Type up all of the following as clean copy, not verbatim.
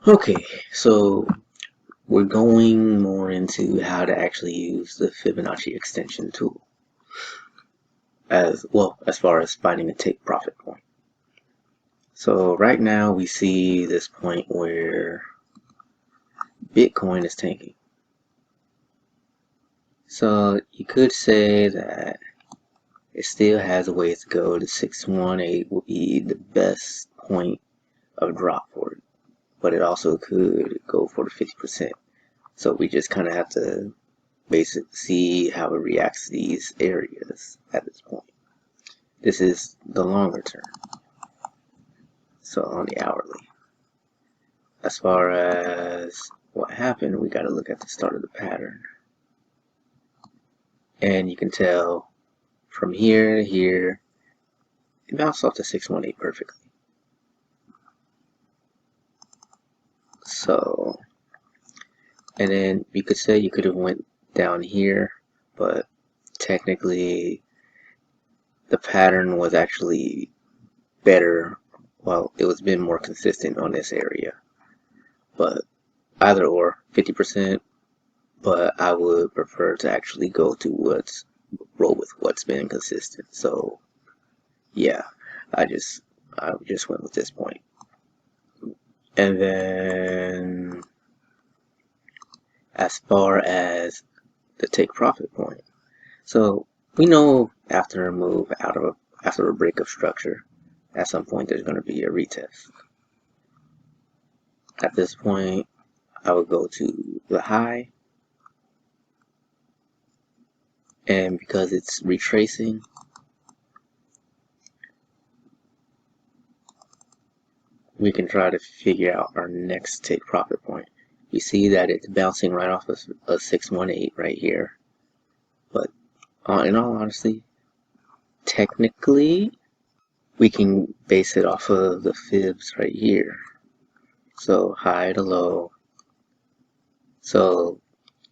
Okay, so we're going more into how to actually use the Fibonacci Extension Tool as far as finding a take profit point. So right now we see this point where Bitcoin is tanking. So you could say that it still has a ways to go. The 618 will be the best point of drop for it, but it also could go for the 50%. So we just kind of have to basically see how it reacts to these areas at this point. This is the longer term, so on the hourly. As far as what happened, we got to look at the start of the pattern. And you can tell from here to here, it bounced off the 618 perfectly. So, and then you could say you could have went down here, but technically the pattern was actually better. Well, it was been more consistent on this area, but either or 50%, but I would prefer to actually go to roll with what's been consistent. So yeah, I just went with this point. And then as far as the take profit point, so we know after a move after a break of structure, at some point there's going to be a retest. At this point, I would go to the high, and because it's retracing, we can try to figure out our next take profit point. We see that it's bouncing right off of a 618 right here, but in all honesty, technically we can base it off of the fibs right here. So high to low. So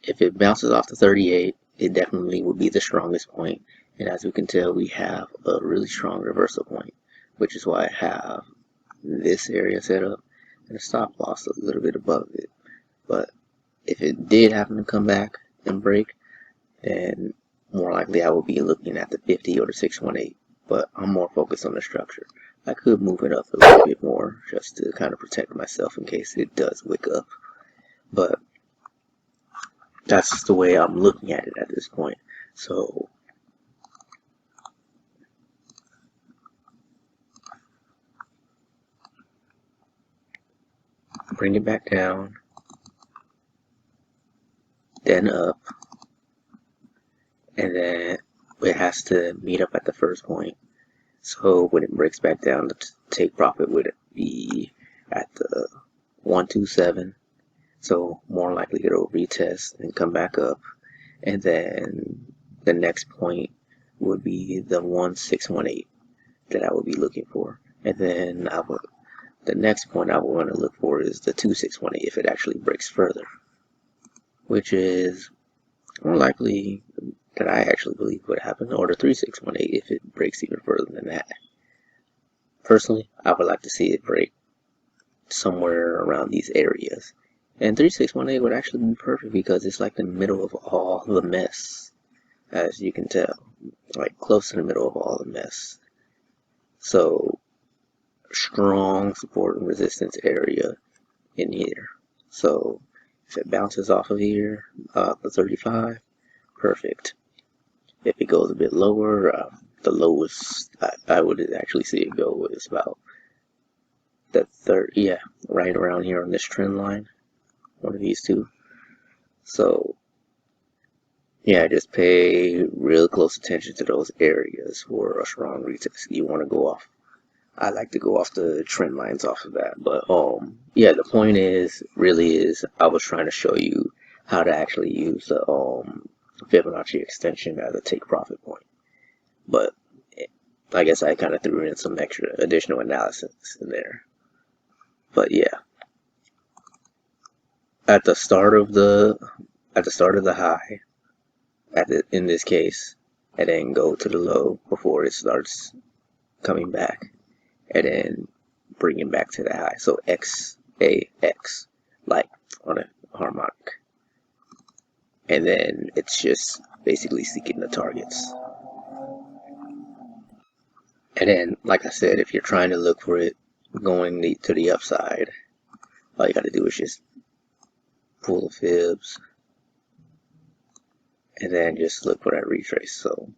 if it bounces off the 38, it definitely would be the strongest point. And as we can tell, we have a really strong reversal point, which is why I have this area set up and a stop loss a little bit above it. But if it did happen to come back and break, then more likely I will be looking at the 50 or the 618. But I'm more focused on the structure. I could move it up a little bit more just to kind of protect myself in case it does wick up. But that's just the way I'm looking at it at this point. So bring it back down, then up, and then it has to meet up at the first point. So when it breaks back down, the take profit would be at the 127. So more likely it'll retest and come back up. And then the next point would be the 1618 that I would be looking for. And then the next point I would want to look for is the 2618 if it actually breaks further, which is more likely that I actually believe would happen, or the 3618 if it breaks even further than that. Personally, I would like to see it break somewhere around these areas. And 3618 would actually be perfect because it's like the middle of all the mess, as you can tell, like close to the middle of all the mess. So strong support and resistance area in here. So if it bounces off of here, the 35, perfect. If it goes a bit lower, the lowest I would actually see it go is about the third, yeah, right around here on this trend line, one of these two. So yeah, just pay real close attention to those areas for a strong retest. You want to go off. I like to go off the trend lines off of that, but yeah, the point is I was trying to show you how to actually use the Fibonacci extension as a take profit point. But I guess I kind of threw in some extra additional analysis in there. But yeah, at the start of the high, in this case, and then go to the low before it starts coming back, and then bring it back to the high. So X a X, like on a harmonic. And then it's just basically seeking the targets. And then, like I said, if you're trying to look for it going to the upside, all you got to do is just pull the fibs and then just look for that retrace. So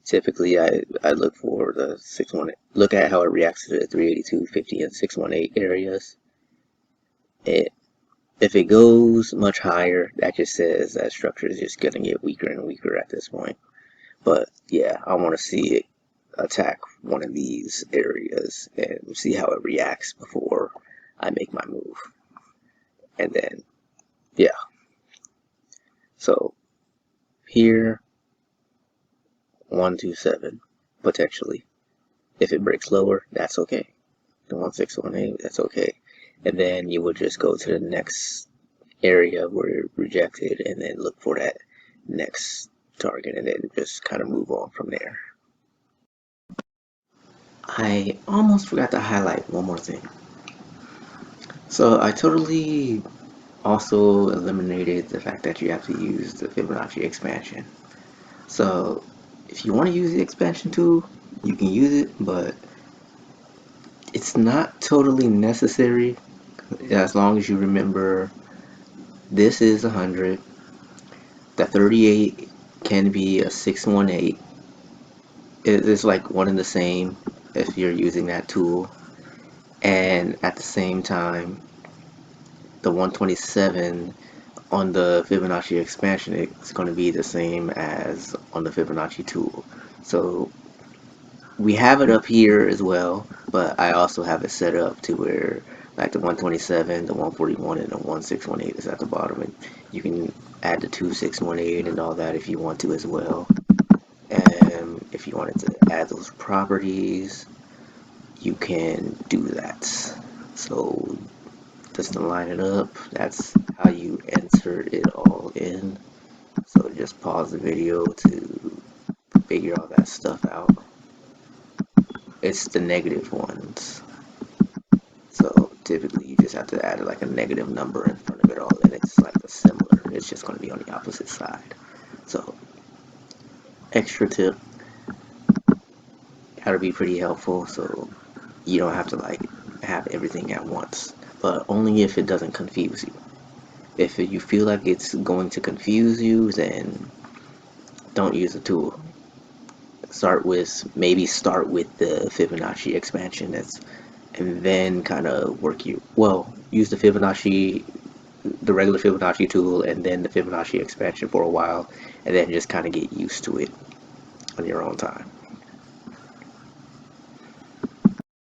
typically I look for the 618, look at how it reacts to the 382, 50, and 618 areas. If it goes much higher, that just says that structure is just going to get weaker and weaker at this point. But yeah, I want to see it attack one of these areas and see how it reacts before I make my move. And then, yeah. So here, 127, potentially. If it breaks lower, that's okay. The 1618, that's okay. And then you would just go to the next area where it rejected and then look for that next target and then just kind of move on from there. I almost forgot to highlight one more thing. So I totally also eliminated the fact that you have to use the Fibonacci expansion. So if you want to use the expansion tool, you can use it, but it's not totally necessary as long as you remember this is 100. The 38 can be a 618. It's like one and the same if you're using that tool. And at the same time, the 127 on the Fibonacci expansion is going to be the same as on the Fibonacci tool. So we have it up here as well, but I also have it set up to where like the 127, the 141, and the 1618 is at the bottom, and you can add the 2618 and all that if you want to as well. And if you wanted to add those properties, you can do that. So just to line it up, that's how you insert it all in. So just pause the video to figure all that stuff out. It's the negative ones. So typically you just have to add like a negative number in front of it all, and it's like a similar. It's just going to be on the opposite side. So extra tip, gotta be pretty helpful. So you don't have to like have everything at once, but only if it doesn't confuse you. If you feel like it's going to confuse you, then don't use the tool. Start with the Fibonacci expansion, and then kind of use the regular Fibonacci tool, and then the Fibonacci expansion for a while, and then just kind of get used to it on your own time.